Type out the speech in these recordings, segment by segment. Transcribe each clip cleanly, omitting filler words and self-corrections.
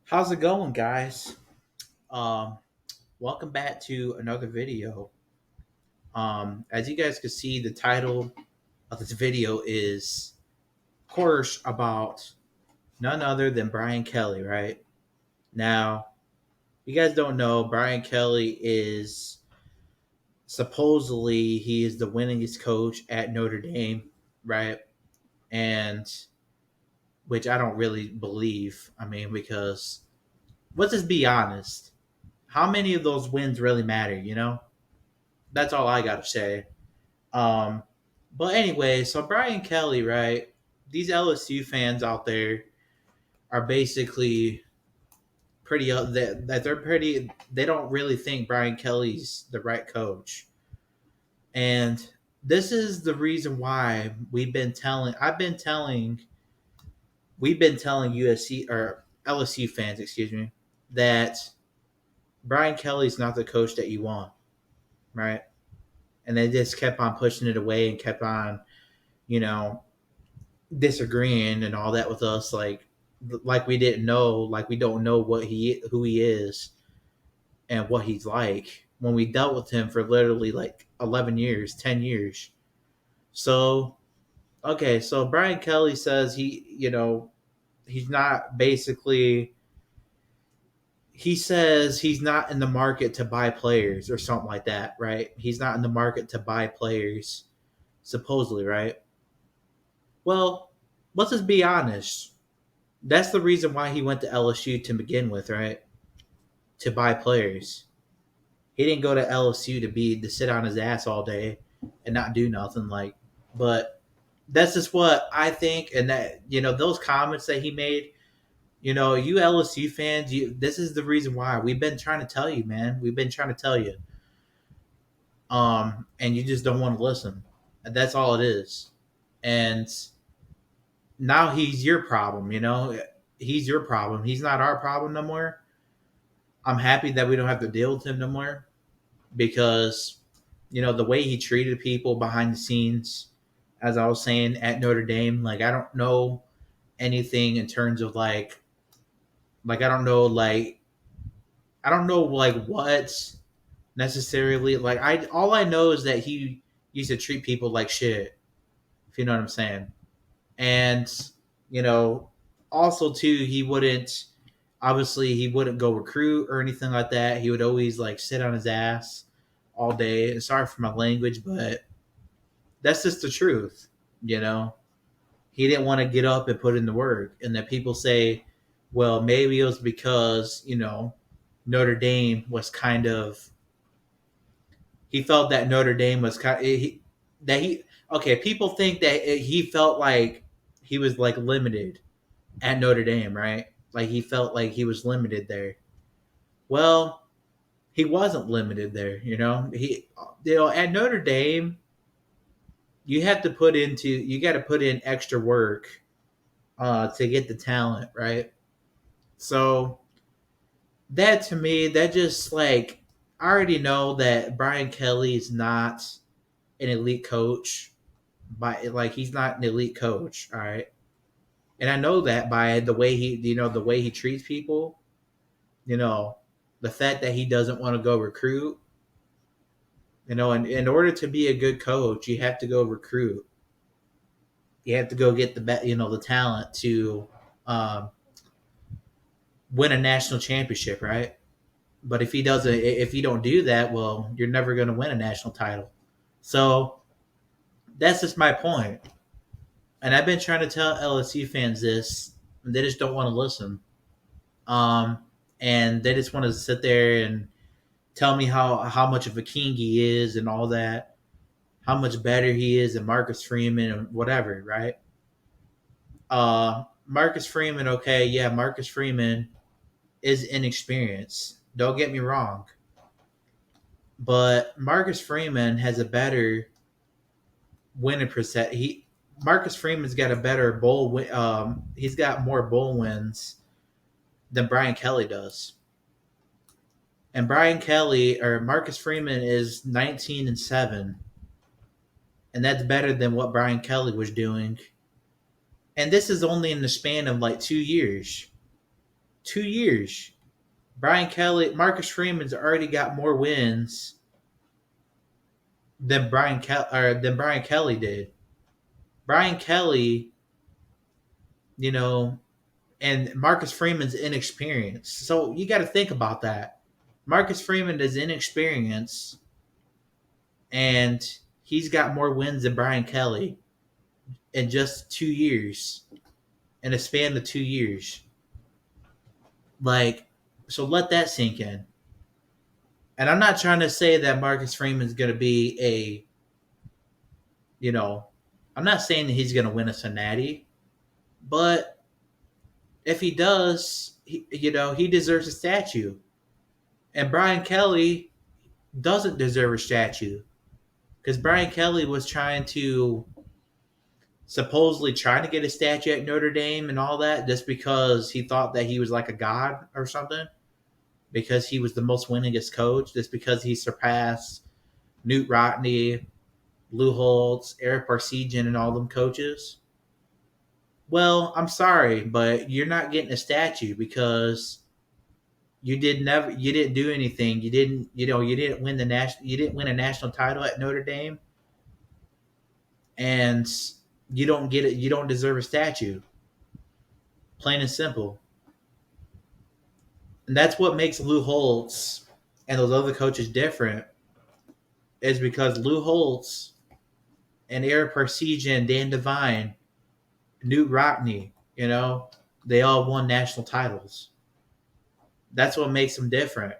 How's it going, guys? Um, Welcome back to another video. As you guys can see, the title of this video is, of course, about none other than Brian Kelly, right? Now, if you guys don't know, Brian Kelly is supposedly he is the winningest coach at Notre Dame, right? And which I don't really believe. I mean, because let's just be honest. How many of those wins really matter, you know? That's all I got to say. Um, but anyway, so Brian Kelly, right? These LSU fans out there are basically pretty that they're pretty. They don't really think Brian Kelly's the right coach, and this is the reason why we've been telling USC or LSU fans, excuse me, that Brian Kelly's not the coach that you want, right? And they just kept on pushing it away and kept on, you know, disagreeing and all that with us, like we didn't know, like we don't know who he is and what he's like when we dealt with him for literally like 11 years, 10 years. So okay, so Brian Kelly says he's not basically, he says he's not in the market to buy players or something like that, right? He's not in the market to buy players, supposedly, right? Well, let's just be honest. That's the reason why he went to LSU to begin with, right? To buy players. He didn't go to LSU to sit on his ass all day and not do nothing. But that's just what I think. And that those comments that he made. You LSU fans, this is the reason why we've been trying to tell you, man. We've been trying to tell you, and you just don't want to listen. That's all it is. And now he's your problem. He's your problem. He's not our problem no more. I'm happy that we don't have to deal with him no more because the way he treated people behind the scenes, as I was saying at Notre Dame, like I don't know anything in terms of like I don't know like what necessarily, like I all I know is that he used to treat people like shit, if you know what I'm saying. And you know also too, he wouldn't go recruit or anything like that. He would always like sit on his ass all day. Sorry for my language, but that's just the truth. You know, he didn't want to get up and put in the work. And that people say, well, maybe it was because Notre Dame was kind of. He felt that Notre Dame was kind. That he okay. People think that he felt like he was like limited at Notre Dame, right? Like he felt like he was limited there. Well, he wasn't limited there. At Notre Dame, you got to put in extra work to get the talent, right? So that to me, that just like I already know that Brian Kelly is not an elite coach, by like he's not an elite coach, all right. And I know that by the way he treats people, you know, the fact that he doesn't want to go recruit. And in order to be a good coach, you have to go recruit. You have to go get the talent to um, win a national championship, right? But if you don't do that, well, you're never going to win a national title. So that's just my point. And I've been trying to tell LSU fans this, and they just don't want to listen. Um, and they just want to sit there and tell me how much of a king he is and all that, how much better he is than Marcus Freeman and whatever, right? Marcus Freeman, okay, yeah, Marcus Freeman is inexperienced. Don't get me wrong, but Marcus Freeman has a better winning percent. Marcus Freeman's got a better bowl win. He's got more bowl wins than Brian Kelly does. And Brian Kelly or Marcus Freeman is 19-7, and that's better than what Brian Kelly was doing. And this is only in the span of like 2 years. 2 years. Marcus Freeman's already got more wins than Brian Kelly did. Brian Kelly, you know, and Marcus Freeman's inexperienced. So you got to think about that. Marcus Freeman is inexperienced, and he's got more wins than Brian Kelly in just 2 years, in a span of 2 years. Like, so let that sink in. And I'm not trying to say that Marcus Freeman's going to be you know, I'm not saying that he's going to win a natty, but if he does, he deserves a statue. And Brian Kelly doesn't deserve a statue because Brian Kelly was supposedly trying to get a statue at Notre Dame and all that just because he thought that he was like a god or something, because he was the most winningest coach, just because he surpassed Newt Rodney, Lou Holtz, Eric Parsegian, and all them coaches. Well, I'm sorry, but you're not getting a statue because you didn't do anything. You didn't win you didn't win a national title at Notre Dame, and you don't get it. You don't deserve a statue. Plain and simple. And that's what makes Lou Holtz and those other coaches different, is because Lou Holtz and Eric Parsegian, Dan Devine, Newt Rodney, they all won national titles. That's what makes them different.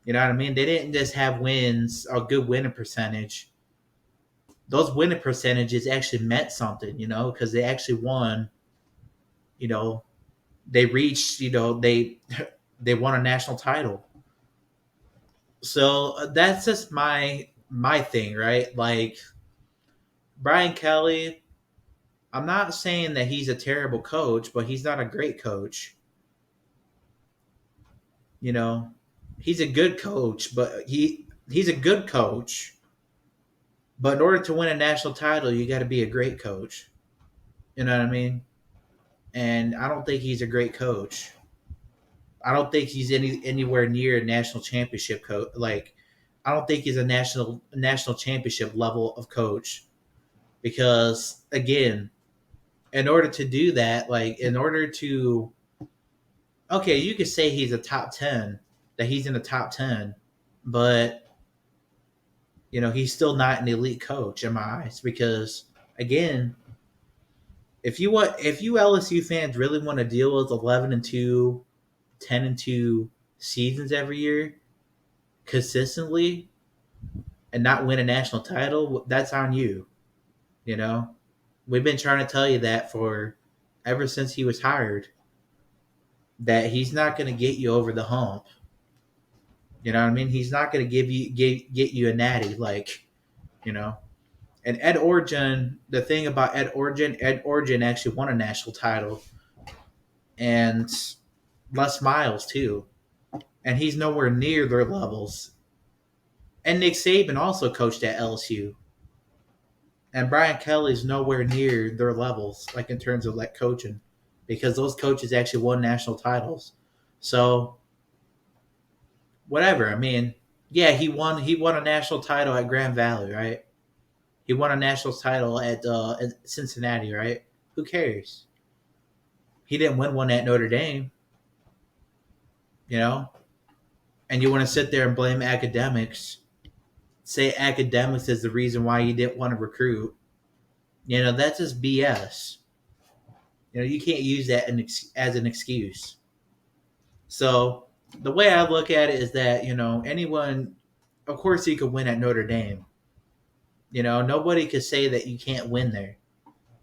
You know what I mean? They didn't just have wins or good winning percentage. Those winning percentages actually meant something, because they actually won. You know, they reached. They won a national title. So that's just my thing, right? Like Brian Kelly, I'm not saying that he's a terrible coach, but he's not a great coach. He's a good coach, but he's a good coach. But in order to win a national title, you got to be a great coach. You know what I mean? And I don't think he's a great coach. I don't think he's anywhere near a national championship coach. Like, I don't think he's a national championship level of coach, because again, in order to do that, okay, you could say he's a top 10, that he's in the top 10, but he's still not an elite coach in my eyes, because again, if you LSU fans really want to deal with 11-2, 10-2 seasons every year consistently and not win a national title, that's on you. We've been trying to tell you that for ever since he was hired, that he's not going to get you over the hump. You know what I mean? He's not going to get you a natty, And Ed Orgeron, the thing about Ed Orgeron actually won a national title, and Les Miles too, and he's nowhere near their levels. And Nick Saban also coached at LSU, and Brian Kelly's nowhere near their levels, like in terms of like coaching, because those coaches actually won national titles. So whatever. I mean, yeah, he won a national title at Grand Valley, right? He won a national title at Cincinnati, right? Who cares? He didn't win one at Notre Dame, And you want to sit there and blame academics, say academics is the reason why you didn't want to recruit. That's just BS. You can't use that as an excuse. So the way I look at it is that, anyone, of course, you could win at Notre Dame. Nobody could say that you can't win there,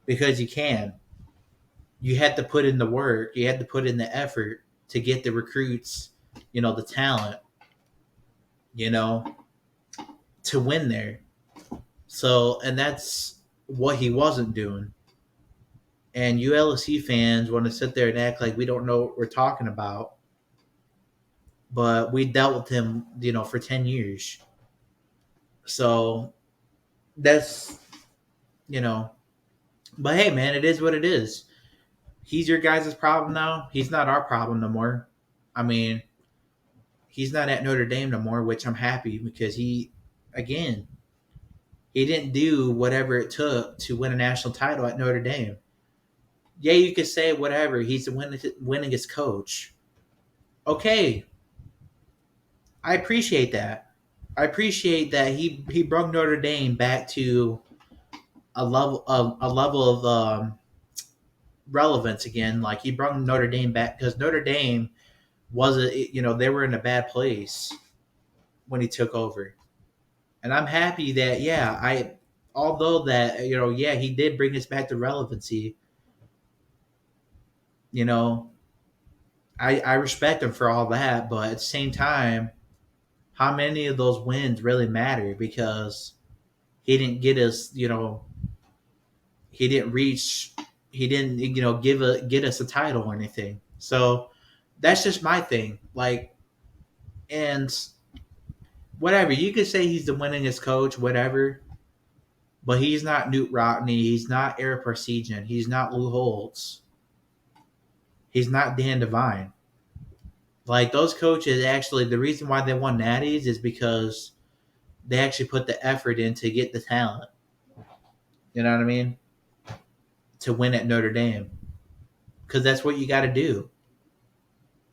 because you can. You had to put in the work. You had to put in the effort to get the recruits, the talent, to win there. So, and that's what he wasn't doing. And you LSU fans want to sit there and act like we don't know what we're talking about. But we dealt with him, for 10 years. So that's, but hey, man, it is what it is. He's your guys' problem now. He's not our problem no more. I mean, he's not at Notre Dame no more, which I'm happy because again, he didn't do whatever it took to win a national title at Notre Dame. Yeah, you could say whatever. He's the winningest coach. Okay, I appreciate that. I appreciate that he brought Notre Dame back to a level of relevance again. Like he brought Notre Dame back because Notre Dame was they were in a bad place when he took over, and I'm happy that although that he did bring us back to relevancy. You know, I respect him for all that, but at the same time, how many of those wins really matter because he didn't get us, he didn't reach, he didn't, get us a title or anything. So that's just my thing. Like, and whatever you could say, he's the winningest coach, whatever. But he's not Newt Rockney. He's not Eric Parsegian. He's not Lou Holtz. He's not Dan Devine. Like those coaches, actually, the reason why they won natties is because they actually put the effort in to get the talent. You know what I mean? To win at Notre Dame, because that's what you got to do.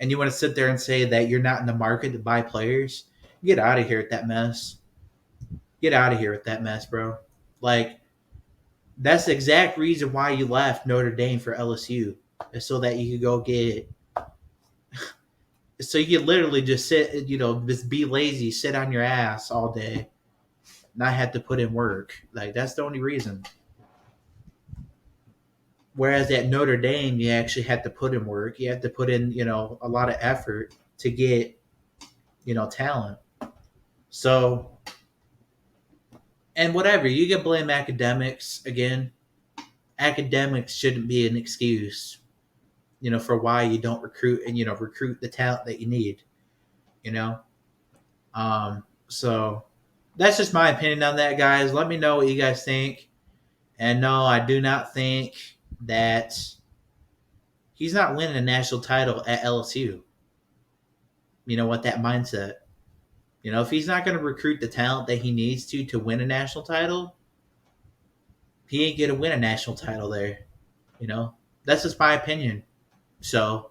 And you want to sit there and say that you're not in the market to buy players? Get out of here with that mess. Get out of here with that mess, bro. Like that's the exact reason why you left Notre Dame for LSU, is so that you could go get. So you could literally just sit, just be lazy, sit on your ass all day, not have to put in work. Like that's the only reason. Whereas at Notre Dame, you actually had to put in work. You had to put in, a lot of effort to get, talent. So, and whatever, you can blame academics again. Academics shouldn't be an excuse, for why you don't recruit and, recruit the talent that you need, you know? So that's just my opinion on that, guys. Let me know what you guys think. And no, I do not think that he's not winning a national title at LSU. You know what, that mindset. If he's not going to recruit the talent that he needs to win a national title, he ain't going to win a national title there. That's just my opinion. So,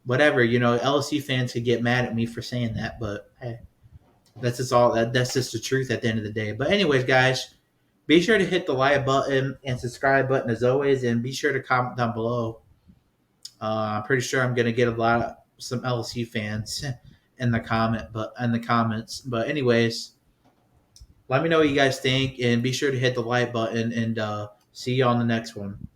whatever, LSU fans could get mad at me for saying that, but hey, that's just all. That's just the truth at the end of the day. But anyways, guys, be sure to hit the like button and subscribe button as always, and be sure to comment down below. I'm pretty sure I'm going to get some LSU fans in the comments. But anyways, let me know what you guys think, and be sure to hit the like button, and see you on the next one.